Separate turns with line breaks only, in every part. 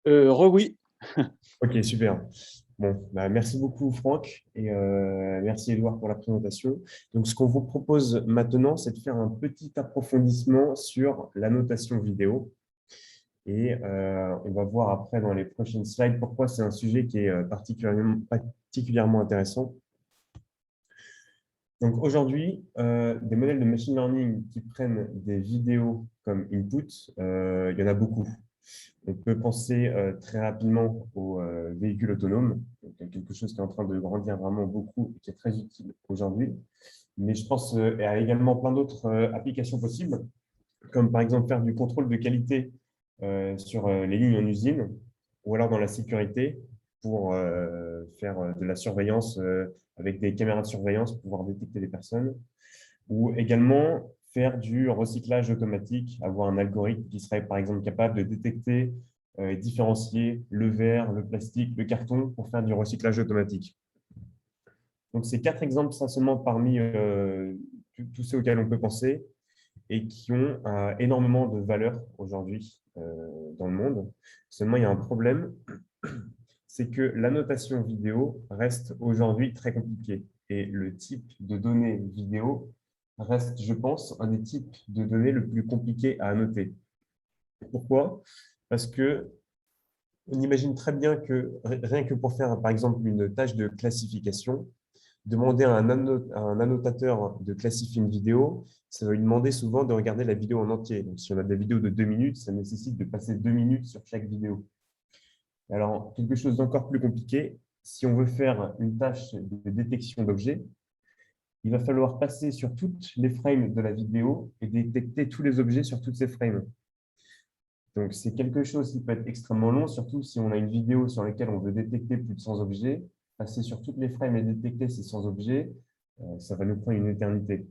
Oui.
Ok, super. Bon, bah, merci beaucoup Franck et merci Edouard pour la présentation. Donc, ce qu'on vous propose maintenant, c'est de faire un petit approfondissement sur la notation vidéo et on va voir après dans les prochaines slides pourquoi c'est un sujet qui est particulièrement intéressant. Donc aujourd'hui, des modèles de machine learning qui prennent des vidéos comme input, il y en a beaucoup. On peut penser très rapidement aux véhicules autonomes, donc quelque chose qui est en train de grandir vraiment beaucoup et qui est très utile aujourd'hui. Mais je pense à également plein d'autres applications possibles, comme par exemple faire du contrôle de qualité sur les lignes en usine, ou alors dans la sécurité pour faire de la surveillance avec des caméras de surveillance pour pouvoir détecter les personnes, ou également faire du recyclage automatique, avoir un algorithme qui serait par exemple capable de détecter et différencier le verre, le plastique, le carton pour faire du recyclage automatique. Donc, ces quatre exemples, ça seulement parmi tous ceux auxquels on peut penser et qui ont énormément de valeur aujourd'hui dans le monde. Seulement, il y a un problème, c'est que l'annotation vidéo reste aujourd'hui très compliquée. Et le type de données vidéo reste, je pense, un des types de données le plus compliqué à annoter. Pourquoi? Parce que on imagine très bien que rien que pour faire, par exemple, une tâche de classification, demander à un annotateur de classifier une vidéo, ça va lui demander souvent de regarder la vidéo en entier. Donc, si on a des vidéos de 2 minutes, ça nécessite de passer 2 minutes sur chaque vidéo. Alors, quelque chose d'encore plus compliqué, si on veut faire une tâche de détection d'objets, il va falloir passer sur toutes les frames de la vidéo et détecter tous les objets sur toutes ces frames. Donc, c'est quelque chose qui peut être extrêmement long, surtout si on a une vidéo sur laquelle on veut détecter plus de 100 objets. Passer sur toutes les frames et détecter ces 100 objets, ça va nous prendre une éternité.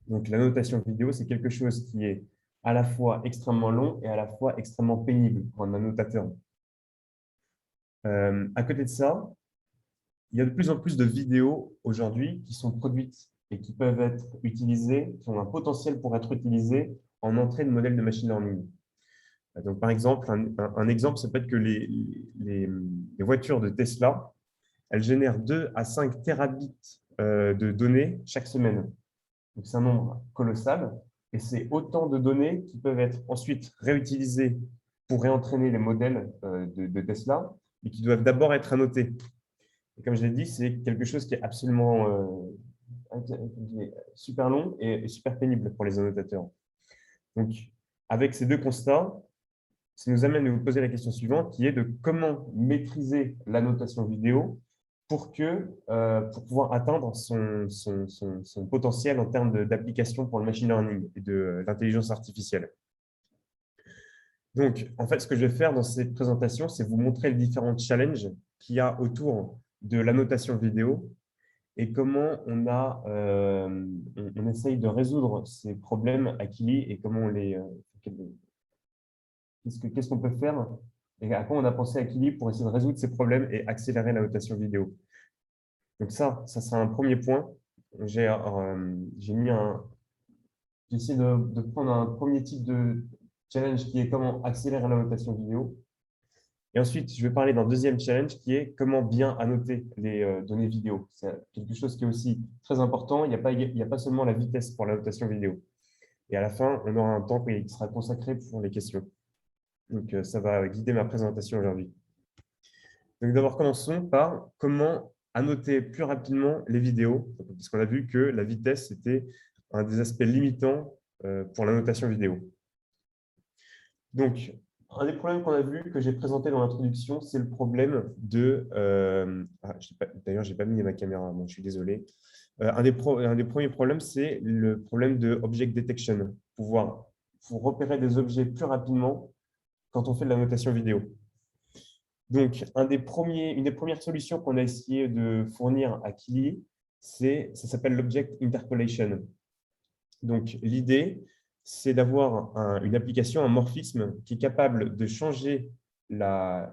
Donc, la notation vidéo, c'est quelque chose qui est à la fois extrêmement long et à la fois extrêmement pénible pour un annotateur. À côté de ça, il y a de plus en plus de vidéos aujourd'hui qui sont produites et qui peuvent être utilisées, qui ont un potentiel pour être utilisées en entrée de modèles de machine learning. Donc, par exemple, un exemple, ça peut être que les voitures de Tesla, elles génèrent 2 à 5 terabits de données chaque semaine. Donc, c'est un nombre colossal et c'est autant de données qui peuvent être ensuite réutilisées pour réentraîner les modèles de Tesla et qui doivent d'abord être annotés. Et comme je l'ai dit, c'est quelque chose qui est absolument super long et super pénible pour les annotateurs. Donc, avec ces deux constats, ça nous amène à nous poser la question suivante, qui est de comment maîtriser l'annotation vidéo pour pouvoir atteindre son potentiel en termes d'application pour le machine learning et de l'intelligence artificielle. Donc, en fait, ce que je vais faire dans cette présentation, c'est vous montrer les différents challenges qu'il y a autour de l'annotation vidéo et comment on essaye de résoudre ces problèmes à Kili et comment qu'est-ce qu'on peut faire et à quoi on a pensé à Kili pour essayer de résoudre ces problèmes et accélérer la notation vidéo. Donc ça sera un premier point. J'ai mis j'ai essayé de prendre un premier type de challenge qui est comment accélérer la notation vidéo. Et ensuite, je vais parler d'un deuxième challenge qui est comment bien annoter les données vidéo. C'est quelque chose qui est aussi très important. Il y a pas seulement la vitesse pour la notation vidéo. Et à la fin, on aura un temps qui sera consacré pour les questions. Donc, ça va guider ma présentation aujourd'hui. Donc, d'abord, commençons par comment annoter plus rapidement les vidéos, puisqu'on a vu que la vitesse était un des aspects limitants pour l'annotation vidéo. Donc, un des problèmes qu'on a vu, que j'ai présenté dans l'introduction, c'est le problème de… d'ailleurs, je n'ai pas mis ma caméra, bon, je suis désolé. Un des premiers problèmes, c'est le problème de object detection, pour repérer des objets plus rapidement quand on fait de la notation vidéo. Donc, une des premières solutions qu'on a essayé de fournir à Kili, ça s'appelle l'object interpolation. Donc, l'idée, c'est d'avoir une application, un morphisme qui est capable de changer le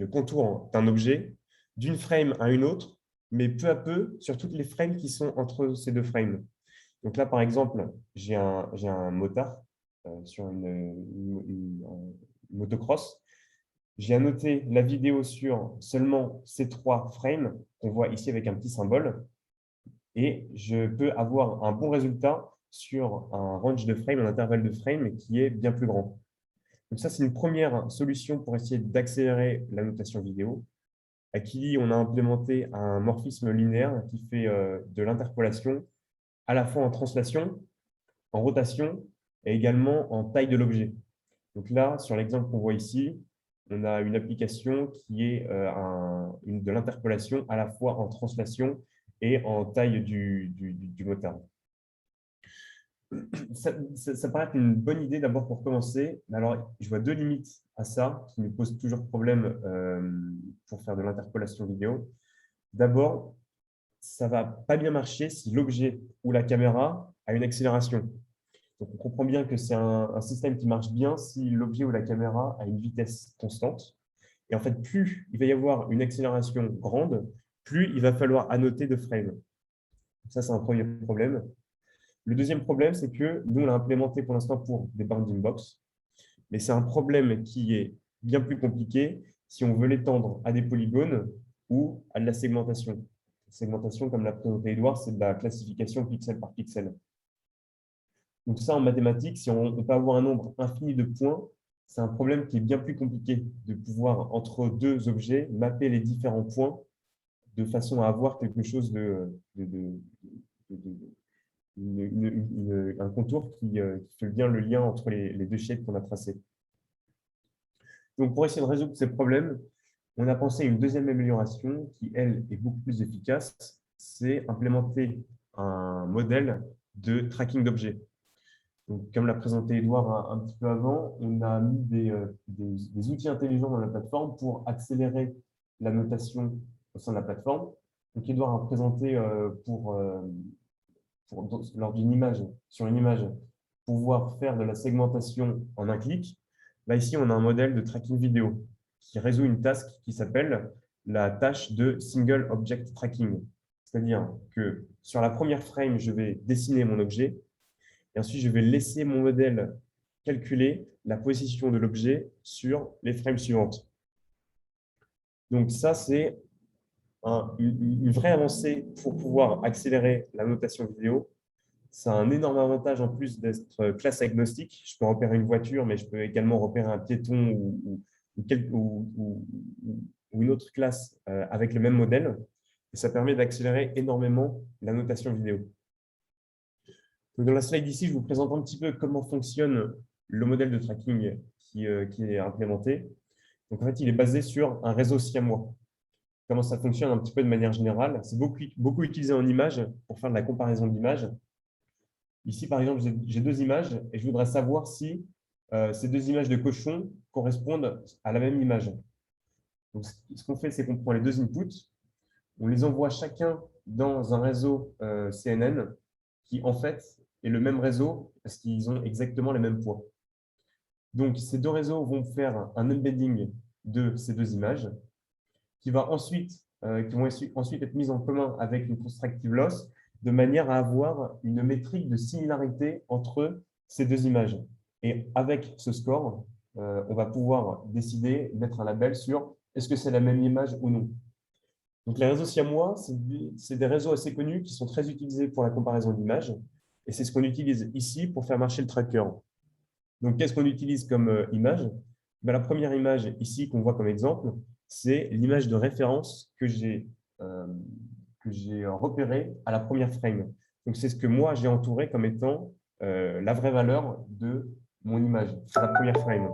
contour d'un objet d'une frame à une autre, mais peu à peu sur toutes les frames qui sont entre ces deux frames. Donc là, par exemple, j'ai un motard sur une motocross J'ai annoté la vidéo sur seulement ces 3 frames qu'on voit ici avec un petit symbole et je peux avoir un bon résultat sur un range de frames, un intervalle de frames qui est bien plus grand. Donc ça, c'est une première solution pour essayer d'accélérer la notation vidéo. À Kili, on a implémenté un morphisme linéaire qui fait de l'interpolation à la fois en translation, en rotation et également en taille de l'objet. Donc là, sur l'exemple qu'on voit ici, on a une application qui est de l'interpolation à la fois en translation et en taille du motard. Ça paraît être une bonne idée d'abord pour commencer. Alors, je vois 2 limites à ça qui me posent toujours problème pour faire de l'interpolation vidéo. D'abord, ça ne va pas bien marcher si l'objet ou la caméra a une accélération. Donc, on comprend bien que c'est un système qui marche bien si l'objet ou la caméra a une vitesse constante. Et en fait, plus il va y avoir une accélération grande, plus il va falloir annoter de frames. Ça, c'est un premier problème. Le deuxième problème, c'est que nous, on l'a implémenté pour l'instant pour des bounding box, mais c'est un problème qui est bien plus compliqué si on veut l'étendre à des polygones ou à de la segmentation. La segmentation, comme l'a présenté Edouard, c'est de la classification pixel par pixel. Donc ça, en mathématiques, si on peut avoir un nombre infini de points, c'est un problème qui est bien plus compliqué de pouvoir, entre 2 objets, mapper les différents points de façon à avoir quelque chose un contour qui fait bien le lien entre les 2 shapes qu'on a tracés. Donc, pour essayer de résoudre ces problèmes, on a pensé à une deuxième amélioration qui, elle, est beaucoup plus efficace, c'est implémenter un modèle de tracking d'objets. Donc, comme l'a présenté Edouard un petit peu avant, on a mis des outils intelligents dans la plateforme pour accélérer la notation au sein de la plateforme. Donc, Edouard a présenté lors d'une image, sur une image, pouvoir faire de la segmentation en un clic. Là, ici, on a un modèle de tracking vidéo qui résout une tâche qui s'appelle la tâche de Single Object Tracking. C'est-à-dire que sur la première frame, je vais dessiner mon objet et ensuite, je vais laisser mon modèle calculer la position de l'objet sur les frames suivantes. Donc ça, c'est une vraie avancée pour pouvoir accélérer la notation vidéo. Ça a un énorme avantage en plus d'être classe agnostique. Je peux repérer une voiture, mais je peux également repérer un piéton ou une autre classe avec le même modèle. Et ça permet d'accélérer énormément la notation vidéo. Donc, dans la slide ici, je vous présente un petit peu comment fonctionne le modèle de tracking qui est implémenté. Donc, en fait, il est basé sur un réseau siamois. Comment ça fonctionne un petit peu de manière générale? C'est beaucoup utilisé en images pour faire de la comparaison d'images. Ici, par exemple, j'ai 2 images et je voudrais savoir si ces 2 images de cochon correspondent à la même image. Donc, ce qu'on fait, c'est qu'on prend les 2 inputs, on les envoie chacun dans un réseau CNN qui, en fait, est le même réseau parce qu'ils ont exactement les mêmes poids. Donc, ces 2 réseaux vont faire un embedding de ces 2 images qui vont ensuite être mises en commun avec une constructive loss de manière à avoir une métrique de similarité entre ces 2 images. Et avec ce score, on va pouvoir décider, mettre un label sur est-ce que c'est la même image ou non. Donc, les réseaux siamois, c'est des réseaux assez connus qui sont très utilisés pour la comparaison d'images. Et c'est ce qu'on utilise ici pour faire marcher le tracker. Donc, qu'est-ce qu'on utilise comme image? La première image ici qu'on voit comme exemple, c'est l'image de référence que j'ai repérée à la première frame. Donc, c'est ce que moi, j'ai entouré comme étant la vraie valeur de mon image, la première frame.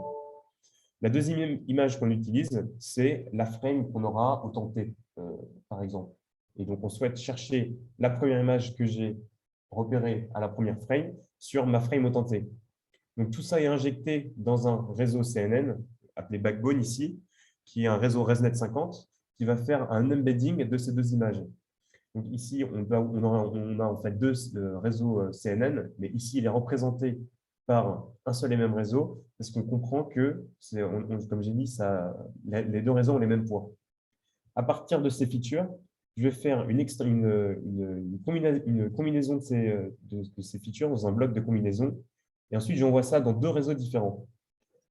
La deuxième image qu'on utilise, c'est la frame qu'on aura au temps T, par exemple. Et donc, on souhaite chercher la première image que j'ai repérée à la première frame sur ma frame au temps T. Donc, tout ça est injecté dans un réseau CNN, appelé Backbone ici, qui est un réseau ResNet 50, qui va faire un embedding de ces 2 images. Donc, ici, on a en fait 2 réseaux CNN, mais ici, il est représenté par un seul et même réseau, parce qu'on comprend que, comme j'ai dit, les 2 réseaux ont les mêmes poids. À partir de ces features, je vais faire une combinaison de ces features dans un bloc de combinaison, et ensuite, j'envoie ça dans 2 réseaux différents.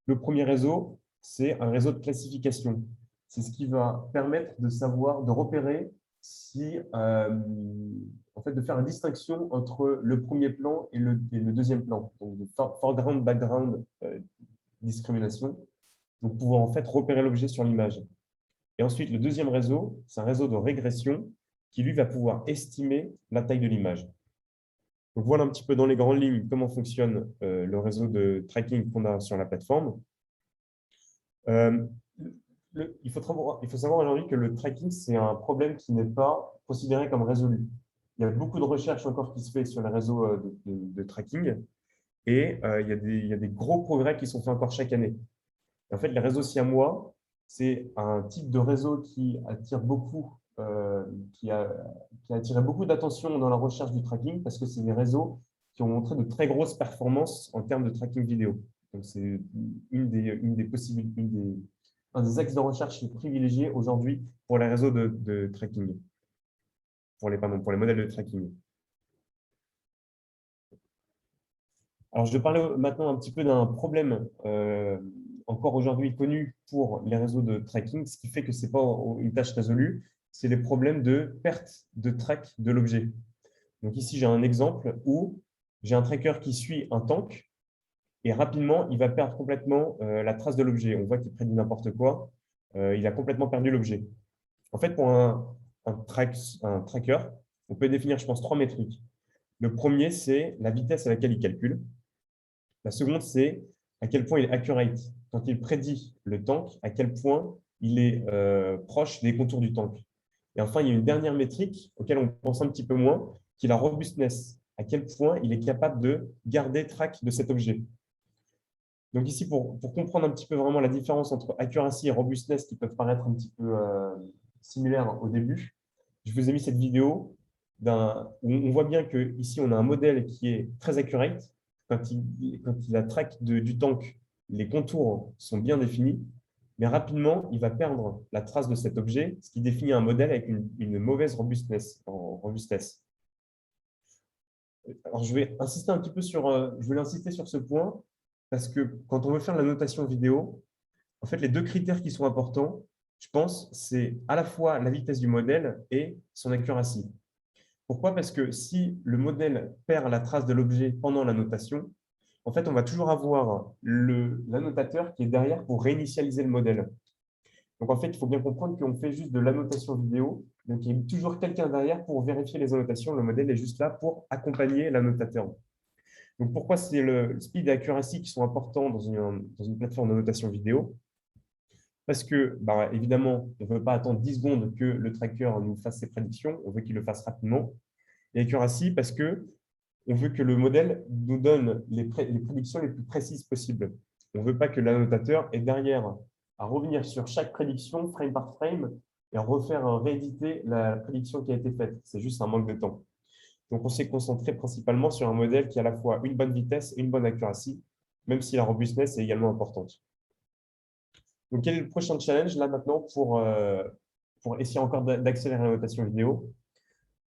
Le premier réseau c'est un réseau de classification. C'est ce qui va permettre de savoir, de repérer si, en fait, de faire une distinction entre le premier plan et le deuxième plan. Donc, de foreground, background, discrimination. Donc, pouvoir en fait repérer l'objet sur l'image. Et ensuite, le deuxième réseau, c'est un réseau de régression qui, lui, va pouvoir estimer la taille de l'image. Donc, voilà un petit peu dans les grandes lignes comment fonctionne le réseau de tracking qu'on a sur la plateforme. Il faut savoir aujourd'hui que le tracking, c'est un problème qui n'est pas considéré comme résolu. Il y a beaucoup de recherches encore qui se fait sur les réseaux de tracking et il y a des gros progrès qui sont faits encore chaque année. Et en fait, les réseaux siamois, c'est un type de réseau qui attire beaucoup, qui a attiré beaucoup d'attention dans la recherche du tracking parce que c'est des réseaux qui ont montré de très grosses performances en termes de tracking vidéo. Donc, c'est une des possibilités, un des axes de recherche privilégiés aujourd'hui pour les réseaux de tracking, pour les modèles de tracking. Alors, je vais parler maintenant un petit peu d'un problème encore aujourd'hui connu pour les réseaux de tracking, ce qui fait que ce n'est pas une tâche résolue, c'est les problèmes de perte de track de l'objet. Donc ici, j'ai un exemple où j'ai un tracker qui suit un tank et rapidement, il va perdre complètement la trace de l'objet. On voit qu'il prédit n'importe quoi. Il a complètement perdu l'objet. En fait, pour un tracker, on peut définir, je pense, 3 métriques. Le premier, c'est la vitesse à laquelle il calcule. La seconde, c'est à quel point il est accurate. Quand il prédit le tank, à quel point il est proche des contours du tank. Et enfin, il y a une dernière métrique auquel on pense un petit peu moins, qui est la robustness. À quel point il est capable de garder track de cet objet. Donc ici, pour comprendre un petit peu vraiment la différence entre accuracy et robustness qui peuvent paraître un petit peu similaires au début, je vous ai mis cette vidéo où on voit bien qu'ici, on a un modèle qui est très accurate. Quand il a track du tank, les contours sont bien définis, mais rapidement, il va perdre la trace de cet objet, ce qui définit un modèle avec une mauvaise robustness. Alors, je vais insister un petit peu je vais insister sur ce point parce que quand on veut faire la notation vidéo, en fait, les deux critères qui sont importants, je pense, c'est à la fois la vitesse du modèle et son accuracy. Pourquoi? Parce que si le modèle perd la trace de l'objet pendant la notation, en fait, on va toujours avoir l'annotateur qui est derrière pour réinitialiser le modèle. Donc, en fait, il faut bien comprendre qu'on fait juste de l'annotation vidéo. Donc, il y a toujours quelqu'un derrière pour vérifier les annotations. Le modèle est juste là pour accompagner l'annotateur. Donc, pourquoi c'est le speed et accuracy qui sont importants dans une plateforme de notation vidéo? Parce que, bah, évidemment, on ne veut pas attendre 10 secondes que le tracker nous fasse ses prédictions. On veut qu'il le fasse rapidement. Et accuracy, parce que on veut que le modèle nous donne les prédictions les plus précises possibles. On ne veut pas que l'annotateur ait derrière à revenir sur chaque prédiction, frame par frame, et rééditer la prédiction qui a été faite. C'est juste un manque de temps. Donc, on s'est concentré principalement sur un modèle qui a à la fois une bonne vitesse et une bonne accuracy, même si la robustness est également importante. Donc, quel est le prochain challenge là maintenant pour essayer encore d'accélérer la notation vidéo?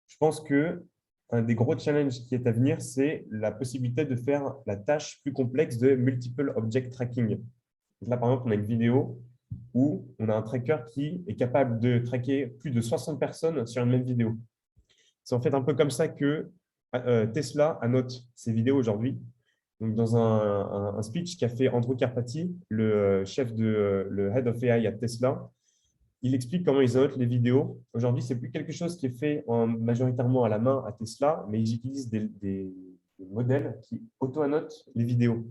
Je pense que un des gros challenges qui est à venir, c'est la possibilité de faire la tâche plus complexe de multiple object tracking. Donc là, par exemple, on a une vidéo où on a un tracker qui est capable de traquer plus de 60 personnes sur une même vidéo. C'est en fait un peu comme ça que Tesla annote ses vidéos aujourd'hui. Donc, dans un speech qu'a fait Andrew Karpathy, le le head of AI à Tesla, il explique comment ils annotent les vidéos. Aujourd'hui, ce n'est plus quelque chose qui est fait majoritairement à la main à Tesla, mais ils utilisent des modèles qui auto-annotent les vidéos.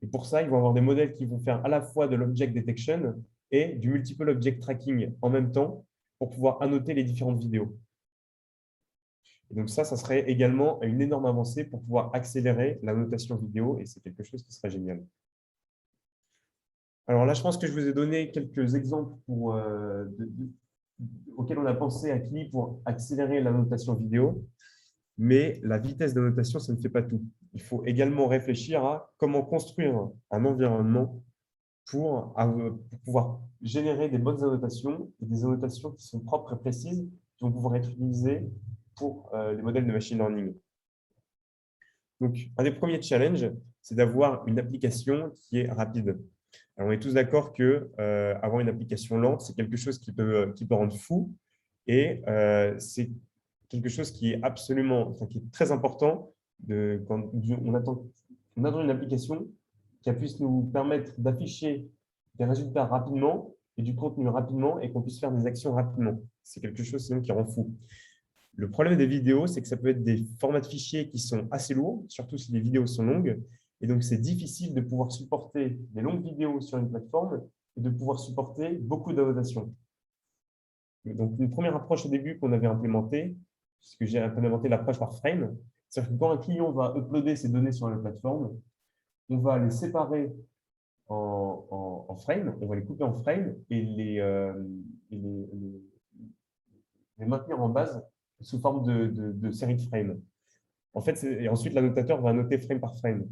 Et pour ça, ils vont avoir des modèles qui vont faire à la fois de l'object detection et du multiple object tracking en même temps pour pouvoir annoter les différentes vidéos. Et donc ça serait également une énorme avancée pour pouvoir accélérer la notation vidéo et c'est quelque chose qui serait génial. Alors là, je pense que je vous ai donné quelques exemples auxquels on a pensé à Kili pour accélérer la notation vidéo, mais la vitesse de notation, ça ne fait pas tout. Il faut également réfléchir à comment construire un environnement pour pouvoir générer des bonnes annotations et des annotations qui sont propres et précises, qui vont pouvoir être utilisées pour les modèles de machine learning. Donc, un des premiers challenges, c'est d'avoir une application qui est rapide. Alors, on est tous d'accord que avoir une application lente, c'est quelque chose qui peut rendre fou et c'est quelque chose qui est absolument, enfin, qui est très important quand on attend une application qui puisse nous permettre d'afficher des résultats rapidement et du contenu rapidement et qu'on puisse faire des actions rapidement. C'est quelque chose sinon qui rend fou. Le problème des vidéos, c'est que ça peut être des formats de fichiers qui sont assez lourds, surtout si les vidéos sont longues. Et donc, c'est difficile de pouvoir supporter des longues vidéos sur une plateforme et de pouvoir supporter beaucoup d'annotations. Donc, une première approche au début qu'on avait implémentée, puisque j'ai implémenté l'approche par frame, c'est-à-dire que quand un client va uploader ses données sur la plateforme, on va les séparer en frames, on va les couper en frames et les maintenir en base sous forme de série de frames. En fait, et ensuite, l'annotateur va annoter frame par frame.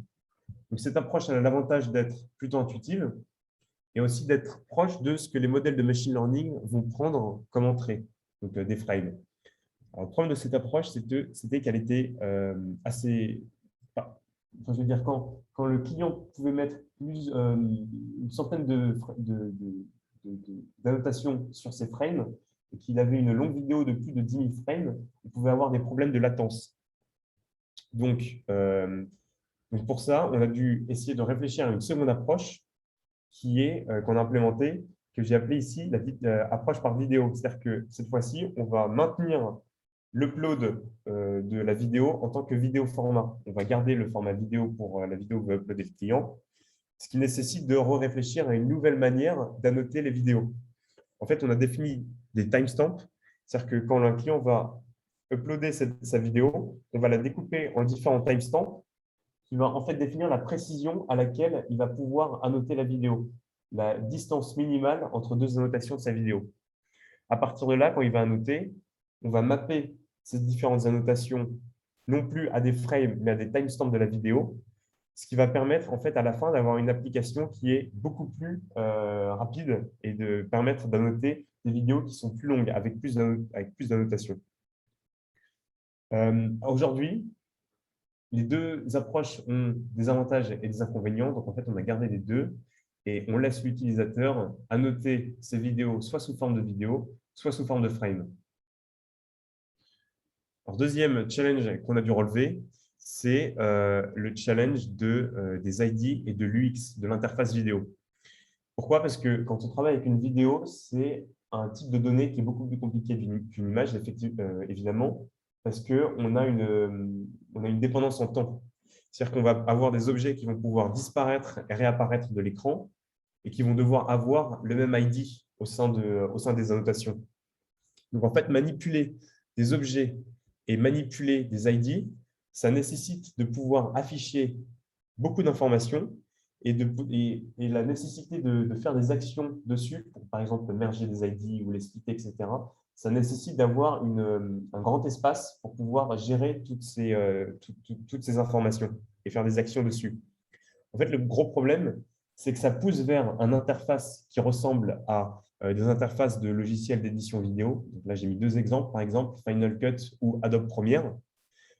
Donc, cette approche elle a l'avantage d'être plutôt intuitive et aussi d'être proche de ce que les modèles de machine learning vont prendre comme entrée, donc des frames. Alors, le problème de cette approche, c'était qu'elle était assez… Enfin, je veux dire, quand le client pouvait mettre une centaine d'annotations sur ses frames et qu'il avait une longue vidéo de plus de 10 000 frames, il pouvait avoir des problèmes de latence. Donc, pour ça, on a dû essayer de réfléchir à une seconde approche qu'on a implémentée, que j'ai appelée ici la approche par vidéo. C'est-à-dire que cette fois-ci, on va maintenir l'upload de la vidéo en tant que vidéo format. On va garder le format vidéo pour la vidéo que va uploader le client, ce qui nécessite de réfléchir à une nouvelle manière d'annoter les vidéos. En fait, on a défini des timestamps, c'est-à-dire que quand un client va uploader sa vidéo, on va la découper en différents timestamps qui va en fait définir la précision à laquelle il va pouvoir annoter la vidéo, la distance minimale entre deux annotations de sa vidéo. À partir de là, quand il va annoter, on va mapper ces différentes annotations non plus à des frames, mais à des timestamps de la vidéo, ce qui va permettre en fait à la fin d'avoir une application qui est beaucoup plus rapide et de permettre d'annoter des vidéos qui sont plus longues avec plus d'annotations. Aujourd'hui, les deux approches ont des avantages et des inconvénients. Donc, en fait, on a gardé les deux et on laisse l'utilisateur annoter ses vidéos soit sous forme de vidéo, soit sous forme de frame. Alors, deuxième challenge qu'on a dû relever, c'est le challenge des ID et de l'UX, de l'interface vidéo. Pourquoi? Parce que quand on travaille avec une vidéo, c'est un type de données qui est beaucoup plus compliqué qu'une image, évidemment, parce qu'on a une dépendance en temps. C'est-à-dire qu'on va avoir des objets qui vont pouvoir disparaître et réapparaître de l'écran et qui vont devoir avoir le même ID au sein des annotations. Donc, en fait, manipuler des objets et manipuler des ID, ça nécessite de pouvoir afficher beaucoup d'informations et la nécessité de faire des actions dessus, pour par exemple merger des ID ou les splitter, etc., ça nécessite d'avoir un grand espace pour pouvoir gérer toutes ces informations et faire des actions dessus. En fait, le gros problème, c'est que ça pousse vers une interface qui ressemble à des interfaces de logiciels d'édition vidéo. Donc là, j'ai mis deux exemples, par exemple Final Cut ou Adobe Premiere.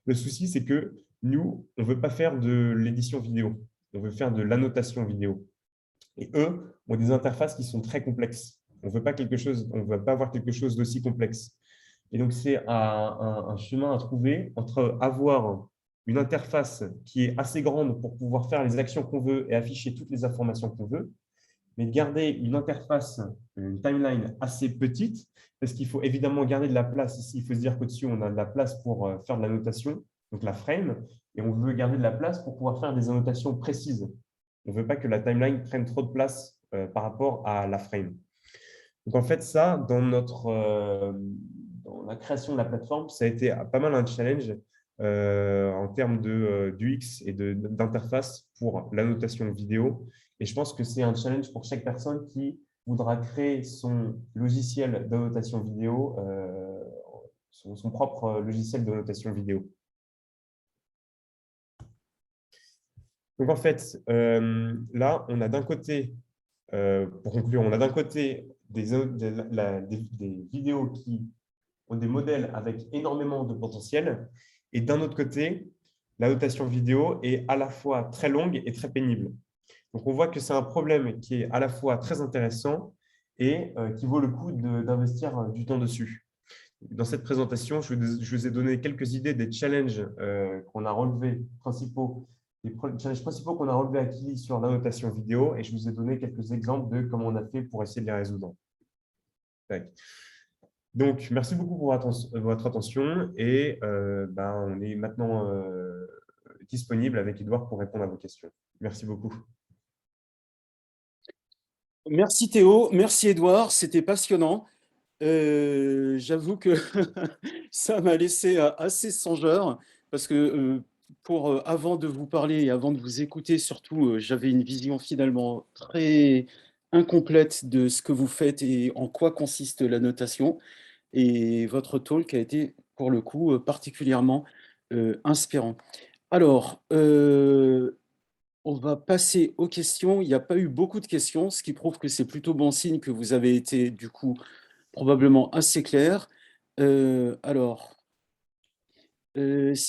Le souci, c'est que nous, on ne veut pas faire de l'édition vidéo, on veut faire de l'annotation vidéo. Et eux ont des interfaces qui sont très complexes. On ne veut pas avoir quelque chose d'aussi complexe. Et donc, c'est un chemin à trouver entre avoir une interface qui est assez grande pour pouvoir faire les actions qu'on veut et afficher toutes les informations qu'on veut, mais garder une interface, une timeline assez petite, parce qu'il faut évidemment garder de la place ici. Il faut se dire qu'au-dessus, on a de la place pour faire de l'annotation, donc la frame, et on veut garder de la place pour pouvoir faire des annotations précises. On ne veut pas que la timeline prenne trop de place par rapport à la frame. Donc, en fait, ça, dans la création de la plateforme, ça a été pas mal un challenge en termes d'UX et d'interface pour l'annotation vidéo. Et je pense que c'est un challenge pour chaque personne qui voudra créer son logiciel d'annotation vidéo, son propre logiciel d'annotation vidéo. Donc, en fait, là, on a d'un côté, pour conclure, on a d'un côté des vidéos qui ont des modèles avec énormément de potentiel, et d'un autre côté, la notation vidéo est à la fois très longue et très pénible. Donc, on voit que c'est un problème qui est à la fois très intéressant et qui vaut le coup d'investir du temps dessus. Dans cette présentation, je vous ai donné quelques idées des challenges qu'on a relevés principaux, challenges principaux qu'on a relevés à Kili sur l'annotation vidéo, et je vous ai donné quelques exemples de comment on a fait pour essayer de les résoudre. Tac. Donc, merci beaucoup pour votre attention et on est maintenant disponible avec Edouard pour répondre à vos questions. Merci beaucoup.
Merci Théo, merci Edouard, c'était passionnant. J'avoue que ça m'a laissé assez songeur parce que avant de vous parler et avant de vous écouter, surtout, j'avais une vision finalement très incomplète de ce que vous faites et en quoi consiste la notation. Et votre talk a été, pour le coup, particulièrement inspirant. Alors, on va passer aux questions. Il n'y a pas eu beaucoup de questions, ce qui prouve que c'est plutôt bon signe que vous avez été, du coup, probablement assez clair. C'est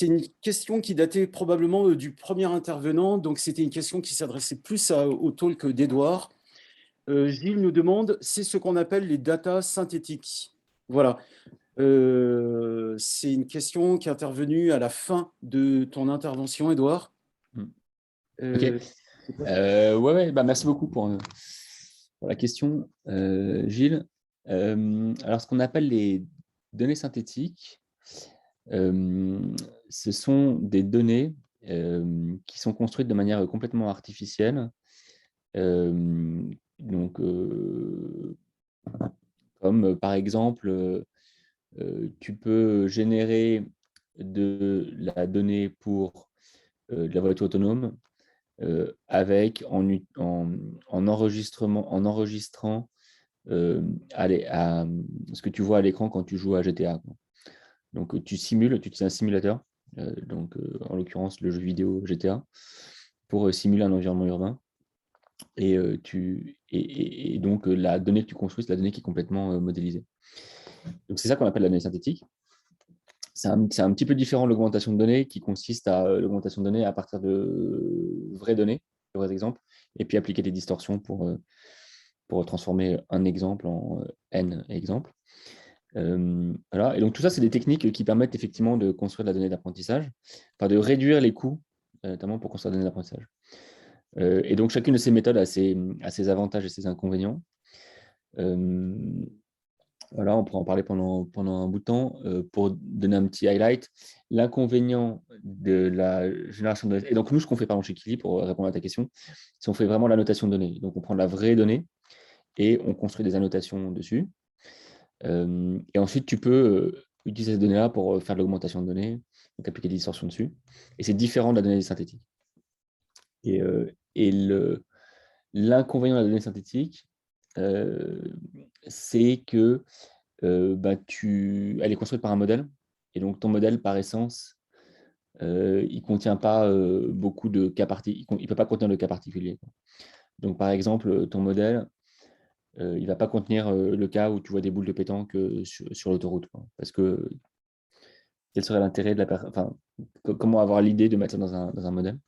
une question qui datait probablement du premier intervenant, donc c'était une question qui s'adressait plus au talk d'Edouard. Gilles nous demande, c'est ce qu'on appelle les data synthétiques. Voilà. C'est une question qui est intervenue à la fin de ton intervention, Edouard.
Ok. Ouais, bah, merci beaucoup pour la question, Gilles. Alors, ce qu'on appelle les données synthétiques, ce sont des données qui sont construites de manière complètement artificielle. Comme par exemple, tu peux générer de la donnée pour de la voiture autonome en enregistrant ce que tu vois à l'écran quand tu joues à GTA, quoi. Donc, tu utilises un simulateur, en l'occurrence le jeu vidéo GTA, pour simuler un environnement urbain. Et donc, la donnée que tu construis, c'est la donnée qui est complètement modélisée. Donc, c'est ça qu'on appelle la donnée synthétique. C'est un petit peu différent de l'augmentation de données, qui consiste à l'augmentation de données à partir de vraies données, de vrais exemples, et puis appliquer des distorsions pour transformer un exemple en N exemples. Voilà. Et donc, tout ça, c'est des techniques qui permettent effectivement de construire de la donnée d'apprentissage, enfin de réduire les coûts, notamment pour construire de la donnée d'apprentissage. Et donc, chacune de ces méthodes a ses avantages et ses inconvénients. Voilà, on pourra en parler pendant un bout de temps. Pour donner un petit highlight, l'inconvénient de la génération de données. Et donc, nous, ce qu'on fait par exemple chez Kili, pour répondre à ta question, c'est qu'on fait vraiment l'annotation de données. Donc, on prend la vraie donnée et on construit des annotations dessus. Et ensuite, tu peux utiliser ces données-là pour faire de l'augmentation de données, donc appliquer des distorsions dessus. Et c'est différent de la donnée synthétique. Et l'inconvénient de la donnée synthétique, c'est que elle est construite par un modèle. Et donc, ton modèle, par essence, il ne contient pas beaucoup de cas particuliers. Il ne peut pas contenir de cas particuliers. Donc, par exemple, ton modèle, il ne va pas contenir le cas où tu vois des boules de pétanque sur l'autoroute. Parce que quel serait l'intérêt de la personne, enfin, comment avoir l'idée de mettre ça dans un modèle?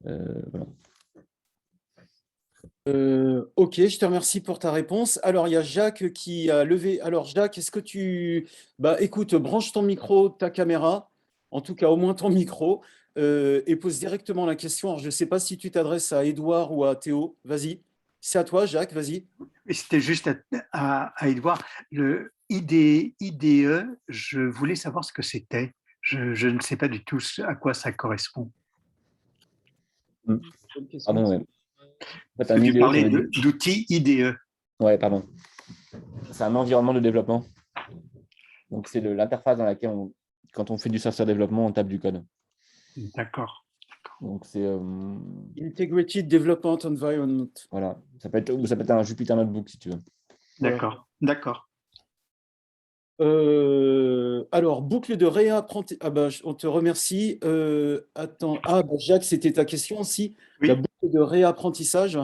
Voilà.
Ok, je te remercie pour ta réponse. Alors, il y a Jacques qui a levé. Alors, Jacques, est-ce que tu... Bah, écoute, branche ton micro, ta caméra, en tout cas au moins ton micro, et pose directement la question. Alors, je ne sais pas si tu t'adresses à Édouard ou à Théo. Vas-y. C'est à toi, Jacques, vas-y.
Et c'était juste à Edouard. Le IDE, je voulais savoir ce que c'était. Je ne sais pas du tout à quoi ça correspond.
Pardon, ouais. En fait,
Parce que tu parlais d'outils IDE.
Ouais, pardon. C'est un environnement de développement. Donc, c'est l'interface dans laquelle, quand on fait du software développement, on tape du code.
D'accord.
Donc, c'est...
Integrated Development Environment.
Voilà. Ça peut être un Jupyter Notebook, si tu veux.
D'accord, d'accord.
Alors, boucle de réapprentissage. Ah bah, on te remercie. Attends. Ah, bah, Jacques, c'était ta question aussi.
Oui.
La boucle de réapprentissage.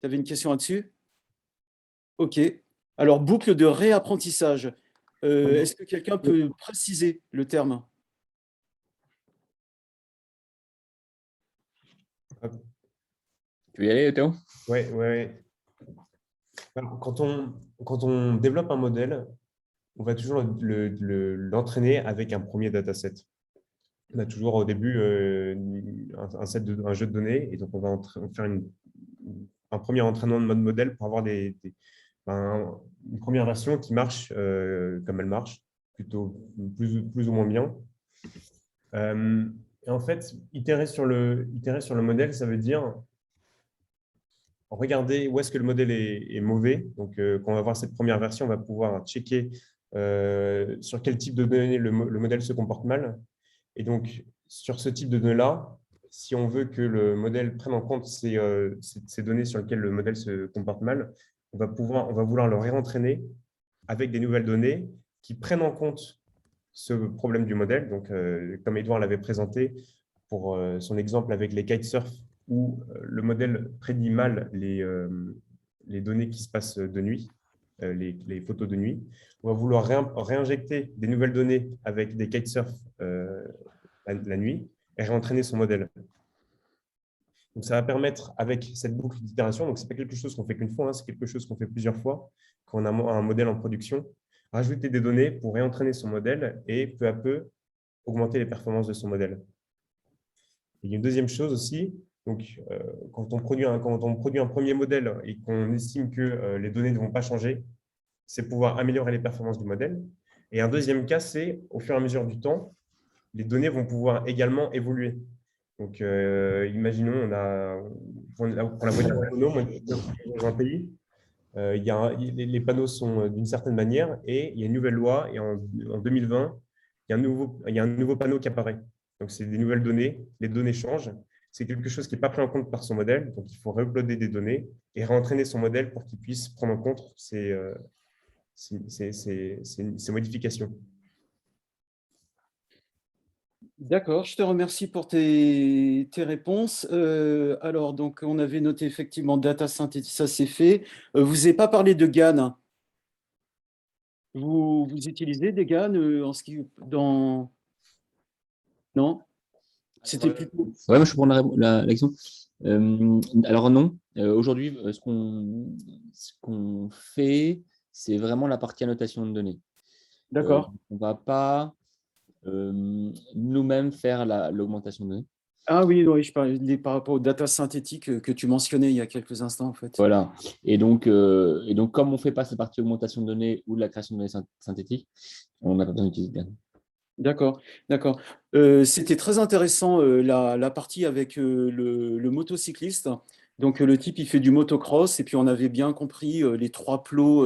Tu avais une question là-dessus? Ok. Alors, boucle de réapprentissage. Est-ce que quelqu'un peut préciser le terme?
Tu veux y aller, Théo?
Ouais, ouais. Alors, quand on développe un modèle, on va toujours l'entraîner avec un premier dataset. On a toujours au début un jeu de données, et donc on va faire un premier entraînement de mode modèle pour avoir une première version qui marche comme elle marche, plutôt plus ou moins bien. Et en fait, itérer sur le modèle, ça veut dire regarder où est-ce que le modèle est mauvais. Donc, quand on va voir cette première version, on va pouvoir checker sur quel type de données le modèle se comporte mal. Et donc, sur ce type de données-là, si on veut que le modèle prenne en compte ces données sur lesquelles le modèle se comporte mal, on va vouloir le réentraîner avec des nouvelles données qui prennent en compte ce problème du modèle. Donc, comme Edouard l'avait présenté pour son exemple avec les kitesurf, où le modèle prédit mal les données qui se passent de nuit, les photos de nuit. On va vouloir réinjecter des nouvelles données avec des kitesurf la nuit et réentraîner son modèle. Donc, ça va permettre, avec cette boucle d'itération, donc ce n'est pas quelque chose qu'on fait qu'une fois, hein, c'est quelque chose qu'on fait plusieurs fois, quand on a un modèle en production, rajouter des données pour réentraîner son modèle et peu à peu augmenter les performances de son modèle. Il y a une deuxième chose aussi, donc, quand on produit un premier modèle et qu'on estime que les données ne vont pas changer, c'est pouvoir améliorer les performances du modèle. Et un deuxième cas, c'est au fur et à mesure du temps, les données vont pouvoir également évoluer. Donc, imaginons, pour la voiture autonome, dans un pays, les panneaux sont d'une certaine manière et il y a une nouvelle loi et en 2020, il y a un nouveau panneau qui apparaît. Donc, c'est des nouvelles données, les données changent. C'est quelque chose qui n'est pas pris en compte par son modèle, donc il faut re-uploader des données et réentraîner son modèle pour qu'il puisse prendre en compte ces modifications.
D'accord, je te remercie pour tes réponses. Alors, donc, on avait noté effectivement data synthétique, ça c'est fait. Vous n'avez pas parlé de GAN. Vous utilisez des GAN dans... Non? C'était plutôt...
Ouais, moi je peux prendre la question. Alors non, aujourd'hui, ce qu'on fait, c'est vraiment la partie annotation de données.
D'accord.
On ne va pas nous-mêmes faire l'augmentation de données.
Ah oui, oui, je parlais par rapport aux data synthétiques que tu mentionnais il y a quelques instants, en fait.
Voilà. Et donc comme on ne fait pas cette partie augmentation de données ou de la création de données synthétiques, on n'a pas besoin d'utiliser GAN.
D'accord, d'accord. C'était très intéressant la partie avec le motocycliste. Donc le type, il fait du motocross et puis on avait bien compris les trois plots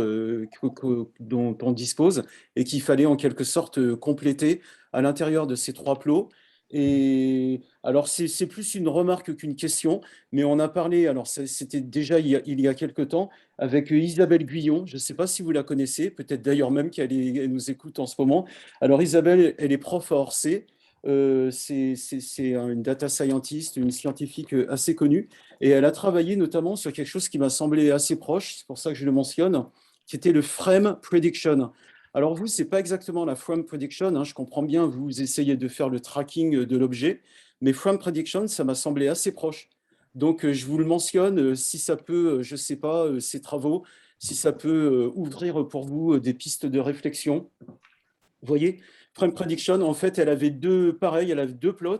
dont on dispose et qu'il fallait en quelque sorte compléter à l'intérieur de ces trois plots. Et alors c'est plus une remarque qu'une question, mais on a parlé, alors c'était déjà il y a quelque temps, avec Isabelle Guyon. Je ne sais pas si vous la connaissez, peut-être d'ailleurs même qu'elle nous écoute en ce moment. Alors Isabelle, elle est prof à Orsay. C'est une data scientist, une scientifique assez connue, et elle a travaillé notamment sur quelque chose qui m'a semblé assez proche, c'est pour ça que je le mentionne, qui était le frame prediction. Alors vous, c'est pas exactement la frame prediction, hein, je comprends bien, vous essayez de faire le tracking de l'objet, mais frame prediction, ça m'a semblé assez proche. Donc je vous le mentionne, si ça peut, je sais pas, ces travaux, si ça peut ouvrir pour vous des pistes de réflexion. Vous voyez, Frame Prediction, en fait, elle avait deux plots,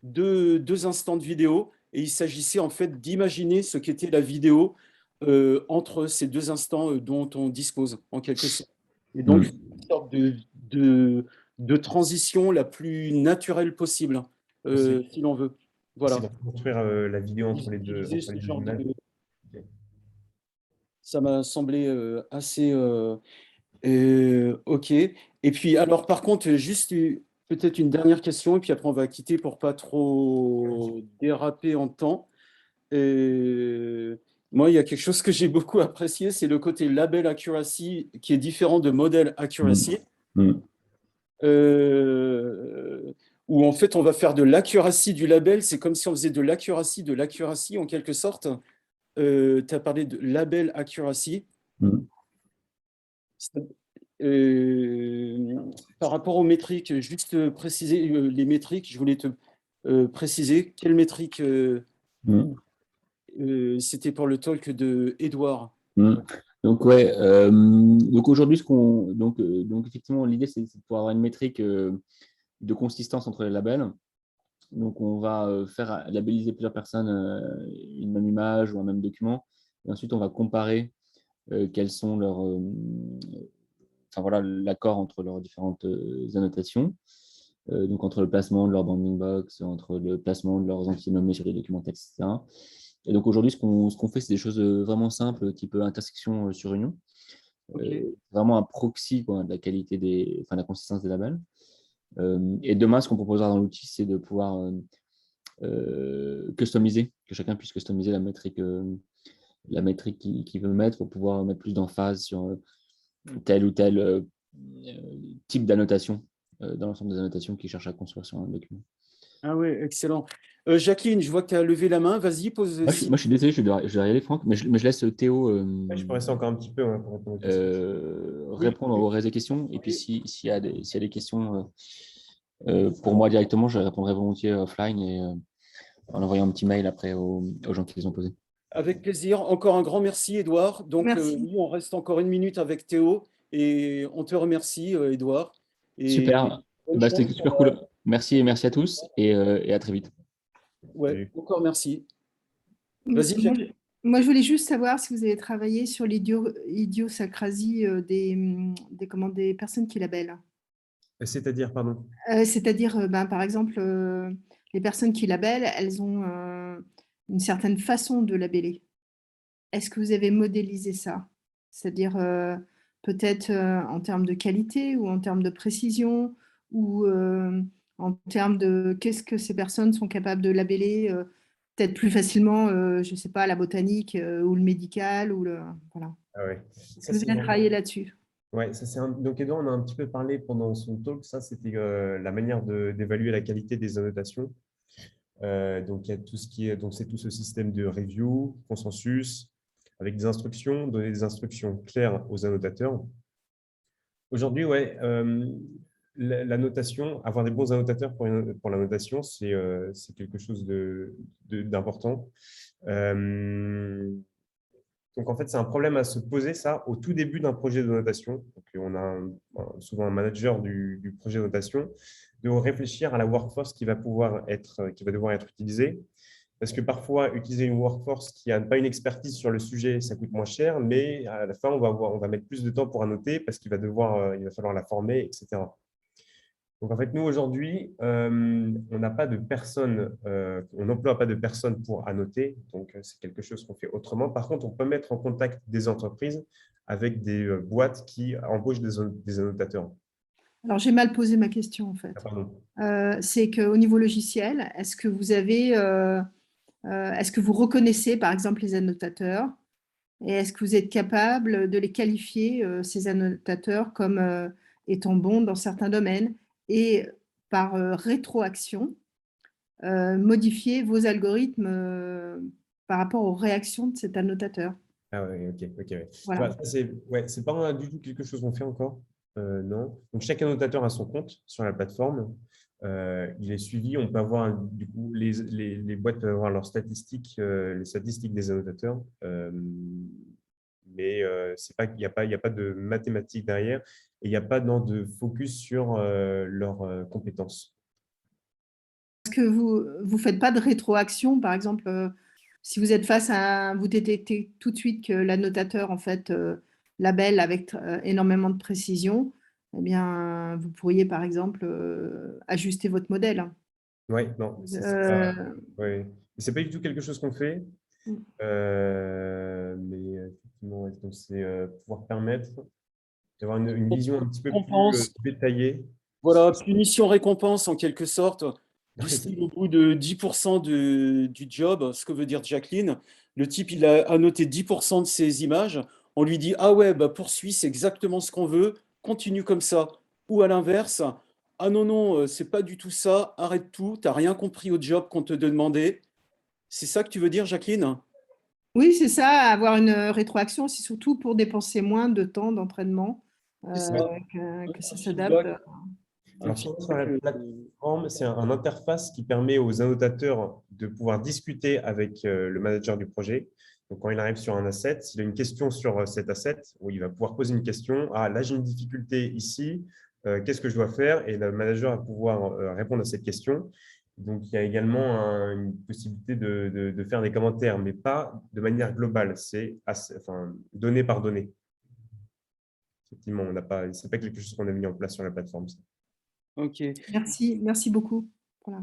deux instants de vidéo, et il s'agissait en fait d'imaginer ce qu'était la vidéo entre ces deux instants dont on dispose, en quelque sorte. Et donc, une sorte de transition la plus naturelle possible, si l'on veut.
C'est
Voilà.
de construire la vidéo entre les deux
Utiliser ce genre
images.
Ça m'a semblé assez... ok. Et puis, alors, par contre, juste peut-être une dernière question, et puis après, on va quitter pour pas trop déraper en temps. Moi, il y a quelque chose que j'ai beaucoup apprécié, c'est le côté label accuracy qui est différent de model accuracy, euh, où en fait, on va faire de l'accuracy du label. C'est comme si on faisait de l'accuracy en quelque sorte. Tu as parlé de label accuracy. Par rapport aux métriques, juste préciser les métriques, je voulais te préciser quelles métriques C'était pour le talk de Edouard.
Donc, ouais, donc aujourd'hui, donc effectivement, l'idée, c'est de pouvoir avoir une métrique de consistance entre les labels. Donc, on va faire labelliser plusieurs personnes une même image ou un même document. Et ensuite, on va comparer quels sont leurs, enfin voilà, l'accord entre leurs différentes annotations. Donc, entre le placement de leur bounding box, entre le placement de leurs entités nommées sur les documents texte, etc. Et donc, aujourd'hui, ce qu'on fait, c'est des choses vraiment simples, type intersection sur union. Vraiment un proxy quoi, de la qualité enfin, de la consistance des labels. Et demain, ce qu'on proposera dans l'outil, c'est de pouvoir customiser, que chacun puisse customiser la métrique qu'il veut mettre pour pouvoir mettre plus d'emphase sur tel ou tel type d'annotation dans l'ensemble des annotations qu'il cherche à construire sur un document.
Ah ouais, excellent. Jacqueline, je vois que tu as levé la main. Vas-y, pose.
Moi, je suis désolé, je dois y aller, Franck, mais je laisse Théo
Je peux rester encore un petit peu pour répondre aux questions.
répondre aux réseaux questions. Et puis, s'il y a des questions pour moi directement, je répondrai volontiers offline et en envoyant un petit mail après aux gens qui les ont posés.
Avec plaisir. Encore un grand merci, Edouard. Donc,
Merci.
nous, on reste encore 1 minute avec Théo et on te remercie, Edouard. Et
super.
bonne
Bah, c'était
chance
super
pour
cool. Merci à tous et à très vite.
Ouais, encore merci. Vas-y,
Moi, moi, je voulais juste savoir si vous avez travaillé sur l'idiosyncrasie des personnes qui labellent.
C'est-à-dire, pardon.
C'est-à-dire, par exemple, les personnes qui labellent, elles ont une certaine façon de labeller. Est-ce que vous avez modélisé ça? C'est-à-dire peut-être en termes de qualité ou en termes de précision ou en termes de qu'est-ce que ces personnes sont capables de labeller peut-être plus facilement, je ne sais pas, la botanique ou le médical ou le voilà.
Ah ouais.
Est-ce que vous avez travaillé là-dessus?
Ouais, donc Edouard, on a un petit peu parlé pendant son talk. Ça, c'était la manière d'évaluer la qualité des annotations. Donc, il y a tout ce qui est, donc c'est tout ce système de review, consensus, avec des instructions, donner des instructions claires aux annotateurs. Aujourd'hui, ouais, la notation, avoir des bons annotateurs pour la notation, c'est quelque chose d'important. Donc, en fait, c'est un problème à se poser, ça, au tout début d'un projet de notation. Donc, on a souvent un manager du projet de notation, de réfléchir à la workforce qui va devoir être utilisée. Parce que parfois, utiliser une workforce qui n'a pas une expertise sur le sujet, ça coûte moins cher, mais à la fin, on va mettre plus de temps pour annoter parce qu'il va falloir la former, etc. Donc, en fait, nous, aujourd'hui, on n'a pas de personne, on n'emploie pas de personnes pour annoter. Donc, c'est quelque chose qu'on fait autrement. Par contre, on peut mettre en contact des entreprises avec des boîtes qui embauchent des annotateurs.
Alors, j'ai mal posé ma question, en fait.
Ah, pardon.
C'est qu'au niveau logiciel, est-ce que vous reconnaissez, par exemple, les annotateurs et est-ce que vous êtes capable de les qualifier, ces annotateurs, comme étant bons dans certains domaines et par rétroaction, modifier vos algorithmes par rapport aux réactions de cet annotateur?
Ah ouais, ok. Ouais.
Voilà.
Bah, c'est pas du tout quelque chose qu'on fait encore. Non. Donc, chaque annotateur a son compte sur la plateforme. Il est suivi. On peut avoir, du coup, les boîtes peuvent avoir leurs statistiques, les statistiques des annotateurs. Mais il n'y a pas de mathématiques derrière et il n'y a pas de focus sur leurs compétences.
Est-ce que vous ne faites pas de rétroaction, par exemple, si vous êtes vous détectez tout de suite que l'annotateur, en fait, labelle avec énormément de précision, eh bien, vous pourriez, par exemple, ajuster votre modèle.
Oui, non, c'est pas du tout quelque chose qu'on fait. Mais effectivement, donc c'est pouvoir permettre d'avoir une vision un petit peu plus détaillée.
Voilà, punition-récompense en quelque sorte, du style au bout de 10% du job, ce que veut dire Jacqueline. Le type, il a annoté 10% de ses images. On lui dit, ah ouais, bah poursuis, c'est exactement ce qu'on veut, continue comme ça. Ou à l'inverse, ah non, non, c'est pas du tout ça, arrête tout, t'as rien compris au job qu'on te demandait. C'est ça que tu veux dire, Jacqueline?
Oui, c'est ça, avoir une rétroaction, c'est surtout pour dépenser moins de temps d'entraînement,
C'est ça.
que ça
Un
s'adapte.
feedback.
Alors, sur la plateforme, c'est un interface qui permet aux annotateurs de pouvoir discuter avec le manager du projet. Donc, quand il arrive sur un asset, s'il a une question sur cet asset, où il va pouvoir poser une question. Ah, là, j'ai une difficulté ici. Qu'est-ce que je dois faire? Et le manager va pouvoir répondre à cette question. Donc, il y a également une possibilité de faire des commentaires, mais pas de manière globale. C'est donnée par donnée. Effectivement, ce n'est pas quelque chose qu'on a mis en place sur la plateforme. Ça.
Ok.
Merci beaucoup pour la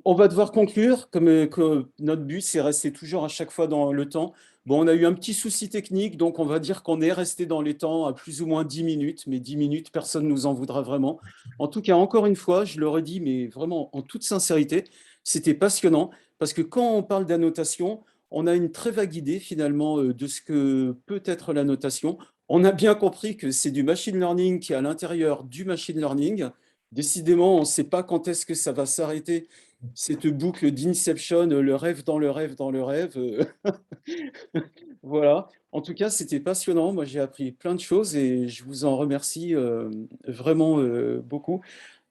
On va devoir conclure, comme que notre but, c'est rester toujours à chaque fois dans le temps. Bon, on a eu un petit souci technique, donc on va dire qu'on est resté dans les temps à plus ou moins 10 minutes, mais 10 minutes, personne ne nous en voudra vraiment. En tout cas, encore une fois, je le redis, mais vraiment en toute sincérité, c'était passionnant, parce que quand on parle d'annotation, on a une très vague idée finalement de ce que peut être l'annotation. On a bien compris que c'est du machine learning qui est à l'intérieur du machine learning. Décidément, on ne sait pas quand est-ce que ça va s'arrêter, cette boucle d'Inception, le rêve dans le rêve dans le rêve. Voilà. En tout cas, c'était passionnant. Moi, j'ai appris plein de choses et je vous en remercie vraiment beaucoup.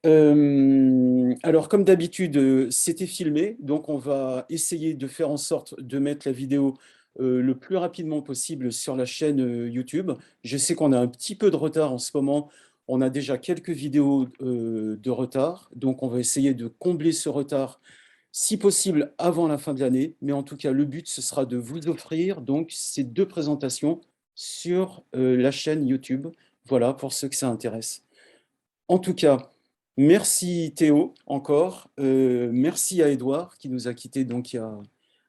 Alors, comme d'habitude, c'était filmé, donc on va essayer de faire en sorte de mettre la vidéo le plus rapidement possible sur la chaîne YouTube. Je sais qu'on a un petit peu de retard en ce moment. On a déjà quelques vidéos de retard, donc on va essayer de combler ce retard si possible avant la fin de l'année. Mais en tout cas, le but, ce sera de vous offrir donc ces 2 présentations sur la chaîne YouTube. Voilà, pour ceux que ça intéresse. En tout cas, merci Théo encore. Merci à Édouard qui nous a quittés donc il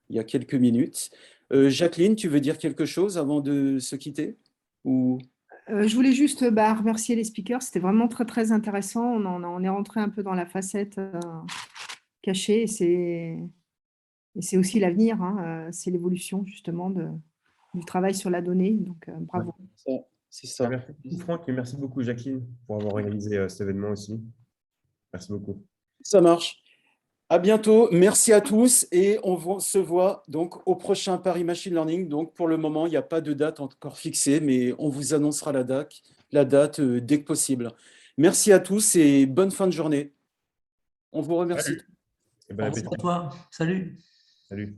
y a quelques minutes. Jacqueline, tu veux dire quelque chose avant de se quitter ou...
Je voulais juste remercier les speakers. C'était vraiment très, très intéressant. On est rentré un peu dans la facette cachée. Et c'est aussi l'avenir. Hein, c'est l'évolution justement du travail sur la donnée. Donc, bravo.
C'est ça.
Merci beaucoup Franck et merci beaucoup Jacqueline pour avoir organisé cet événement aussi. Merci beaucoup.
Ça marche. À bientôt. Merci à tous et se voit donc au prochain Paris Machine Learning. Donc pour le moment, il n'y a pas de date encore fixée, mais on vous annoncera la date dès que possible. Merci à tous et bonne fin de journée. On vous remercie.
Et bon appétit.
Au revoir à toi. Salut.
Salut.